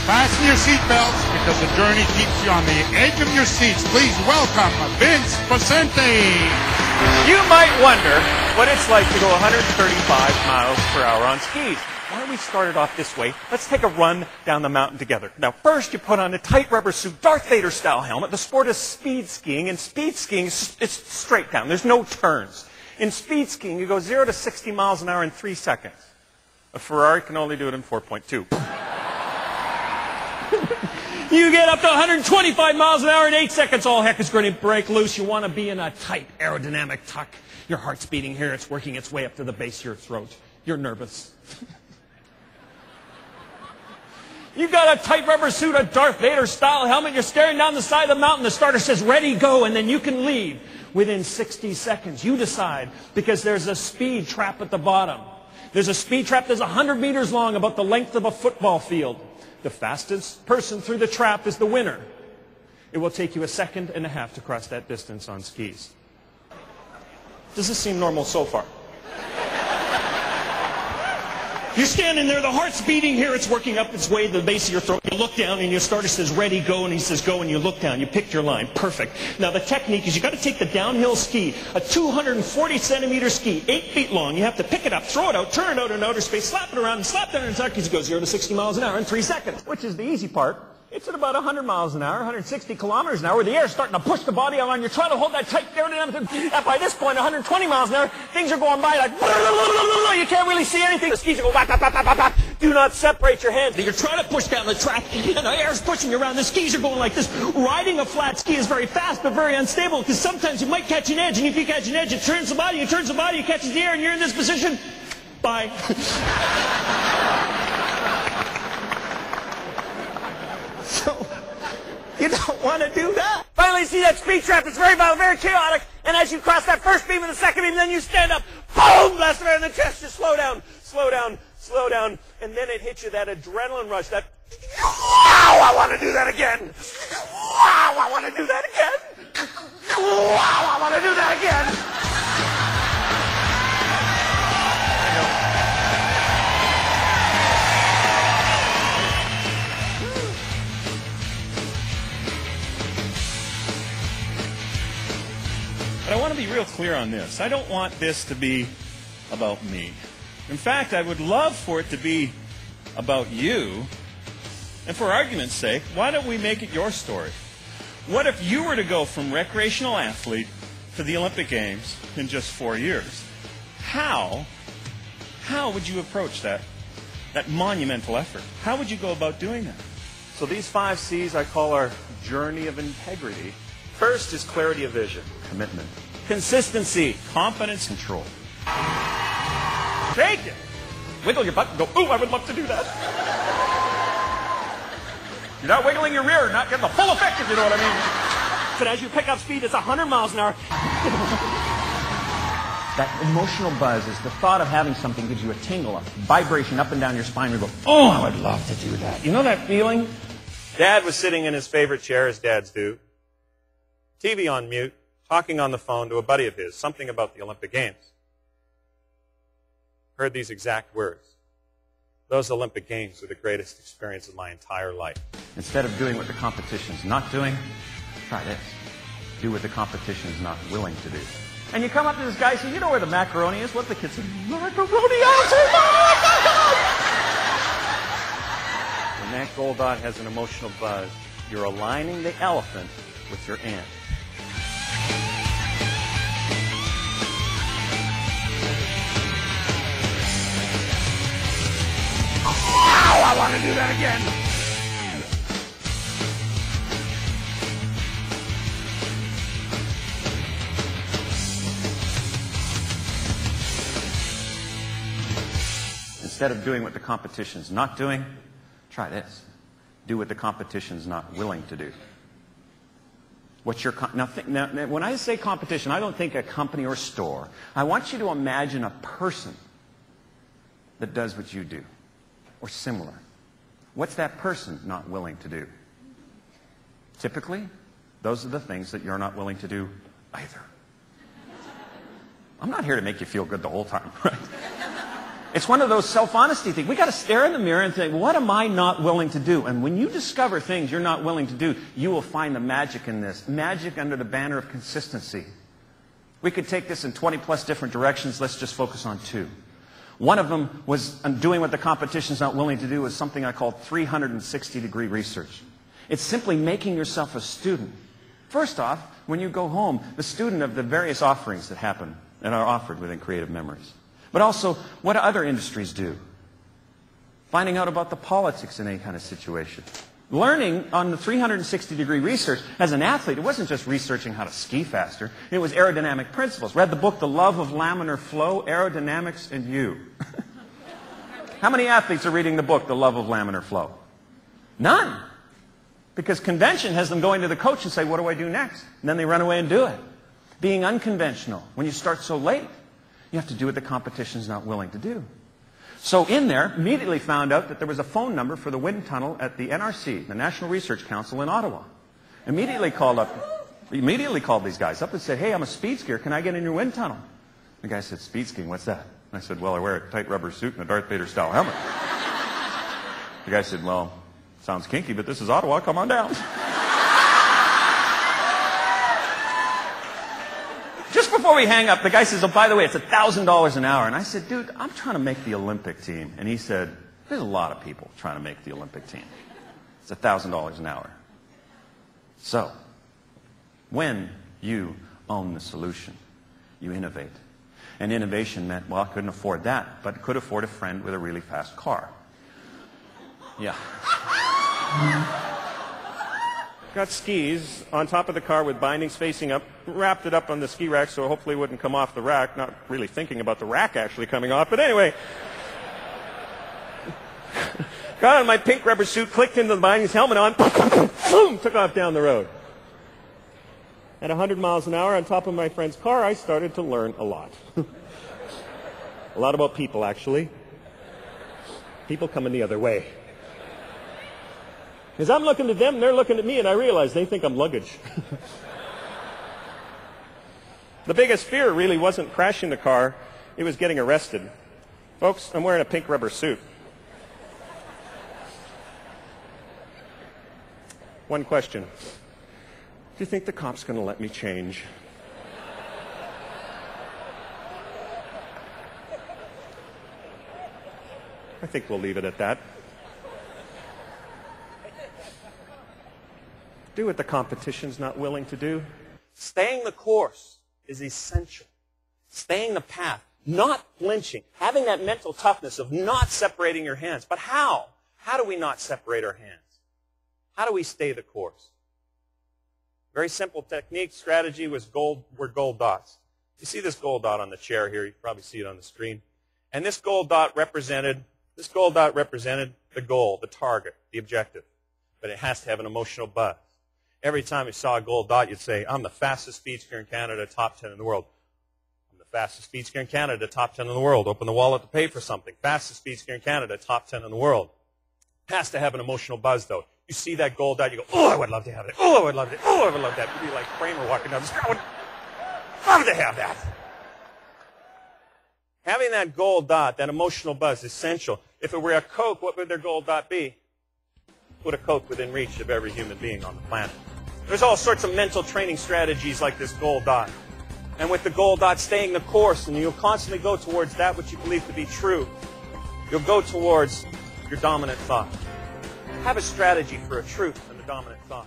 Fasten your seatbelts because the journey keeps you on the edge of your seats. Please welcome Vince Poscente. You might wonder what it's like to go 135 miles per hour on skis. Why don't we start it off this way? Let's take a run down the mountain together. Now, first you put on a tight rubber suit, Darth Vader style helmet. The sport is speed skiing, and speed skiing is it's straight down. There's no turns. In speed skiing, you go 0 to 60 miles an hour in 3 seconds. A Ferrari can only do it in 4.2. You get up to 125 miles an hour in 8 seconds, all heck is going to break loose. You want to be in a tight aerodynamic tuck. Your heart's beating here. It's working its way up to the base of your throat. You're nervous. You got a tight rubber suit, a Darth Vader style helmet. You're staring down the side of the mountain. The starter says, ready, go, and then you can leave within 60 seconds. You decide, because there's a speed trap at the bottom. There's a speed trap that's 100 meters long, about the length of a football field. The fastest person through the trap is the winner. It will take you 1.5 seconds to cross that distance on skis. Does this seem normal so far? You're standing there, the heart's beating here, it's working up its way to the base of your throat. You look down and your starter says, ready, go, and he says, go, and you look down. You picked your line. Perfect. Now the technique is you got to take the downhill ski, a 240 centimeter ski, 8 feet long. You have to pick it up, throw it out, turn it out in outer space, slap it around, and slap down in a tuck. You go 0 to 60 miles an hour in 3 seconds, which is the easy part. It's at about 100 miles an hour, 160 kilometers an hour, where the air's starting to push the body on. You're trying to hold that tight aerodynamic. By this point, 120 miles an hour, things are going by like, you can't really see anything. The skis go whack, whack, whack, whack, whack. Do not separate your hands. You're trying to push down the track, and the air's pushing you around. The skis are going like this. Riding a flat ski is very fast, but very unstable, because sometimes you might catch an edge, and if you catch an edge, it turns the body, it catches the air, and you're in this position. Bye. So, you don't want to do that. Finally, you see that speed trap. It's very violent, very chaotic. And as you cross that first beam and the second beam, then you stand up. Boom! Blast right in the chest. Just slow down, slow down, slow down. And then it hits you, that adrenaline rush. That, wow, I want to do that again. Wow, I want to do that again. Wow, I want to do that again. But I want to be real clear on this. I don't want this to be about me. In fact, I would love for it to be about you. And for argument's sake, why don't we make it your story? What if you were to go from recreational athlete to the Olympic Games in just 4 years? How would you approach that monumental effort? How would you go about doing that? So these 5 C's I call our journey of integrity. First is clarity of vision, commitment. Consistency, confidence, control. Take it. Wiggle your butt and go, ooh, I would love to do that. You're not wiggling your rear, not getting the full effect, if you know what I mean. But as you pick up speed, it's 100 miles an hour. That emotional buzz is the thought of having something gives you a tingle, a vibration up and down your spine. You go, oh, I would love to do that. You know that feeling? Dad was sitting in his favorite chair, as dads do. TV on mute, talking on the phone to a buddy of his, something about the Olympic Games. Heard these exact words. Those Olympic Games were the greatest experience of my entire life. Instead of doing what the competition's not doing, try this. Do what the competition's not willing to do. And you come up to this guy and say, you know where the macaroni is? What the kid said, macaroni? When that gold dot has an emotional buzz, you're aligning the elephant with your ant. Wow, I want to do that again. Instead of doing what the competition's not doing, try this. Do what the competition's not willing to do. What's your now, when I say competition, I don't think a company or store. I want you to imagine a person that does what you do, or similar. What's that person not willing to do? Typically, those are the things that you're not willing to do either. I'm not here to make you feel good the whole time, right? It's one of those self-honesty things. We got to stare in the mirror and think, what am I not willing to do? And when you discover things you're not willing to do, you will find the magic in this. Magic under the banner of consistency. We could take this in 20-plus different directions. Let's just focus on two. One of them was doing what the competition's not willing to do, was something I call 360-degree research. It's simply making yourself a student. First off, when you go home, the student of the various offerings that happen and are offered within Creative Memories. But also, what do other industries do? Finding out about the politics in any kind of situation. Learning on the 360-degree research, as an athlete, it wasn't just researching how to ski faster. It was aerodynamic principles. Read the book, The Love of Laminar Flow, Aerodynamics and You. How many athletes are reading the book, The Love of Laminar Flow? None. Because convention has them going to the coach and say, what do I do next? And then they run away and do it. Being unconventional. When you start so late, you have to do what the competition's not willing to do. So in there, immediately found out that there was a phone number for the wind tunnel at the NRC, the National Research Council in Ottawa. Immediately called these guys up and said, hey, I'm a speed skier. Can I get in your wind tunnel? The guy said, speed skiing, what's that? And I said, well, I wear a tight rubber suit and a Darth Vader style helmet. The guy said, well, sounds kinky, but this is Ottawa. Come on down. Just before we hang up, the guy says, oh, by the way, it's $1,000 an hour. And I said, dude, I'm trying to make the Olympic team. And he said, there's a lot of people trying to make the Olympic team. It's $1,000 an hour. So, when you own the solution, you innovate. And innovation meant, well, I couldn't afford that, but could afford a friend with a really fast car. Yeah. Got skis on top of the car with bindings facing up, wrapped it up on the ski rack so hopefully it wouldn't come off the rack, not really thinking about the rack actually coming off, but anyway. Got on my pink rubber suit, clicked into the bindings, helmet on, boom, took off down the road. At 100 miles an hour on top of my friend's car, I started to learn a lot. A lot about people, actually. People coming the other way. Because I'm looking at them, and they're looking at me, and I realize they think I'm luggage. The biggest fear really wasn't crashing the car, it was getting arrested. Folks, I'm wearing a pink rubber suit. One question. Do you think the cop's going to let me change? I think we'll leave it at that. Do what the competition's not willing to do. Staying the course is essential. Staying the path, not flinching, having that mental toughness of not separating your hands. But how? How do we not separate our hands? How do we stay the course? Very simple technique, strategy were gold dots. You see this gold dot on the chair here. You can probably see it on the screen. And this gold dot represented the goal, the target, the objective. But it has to have an emotional buzz. Every time you saw a gold dot, you'd say, I'm the fastest speed skier in Canada, top 10 in the world. I'm the fastest speed skier in Canada, top 10 in the world. Open the wallet to pay for something. Fastest speed skier in Canada, top 10 in the world. Has to have an emotional buzz, though. You see that gold dot, you go, oh, I would love to have it. Oh, I would love it. Oh, I would love that. You'd be like Kramer walking down the street. I would love to have that. Having that gold dot, that emotional buzz, is essential. If it were a Coke, what would their gold dot be? Put a Coke within reach of every human being on the planet. There's all sorts of mental training strategies like this gold dot. And with the gold dot, staying the course, and you'll constantly go towards that which you believe to be true. You'll go towards your dominant thought. Have a strategy for a truth and a dominant thought.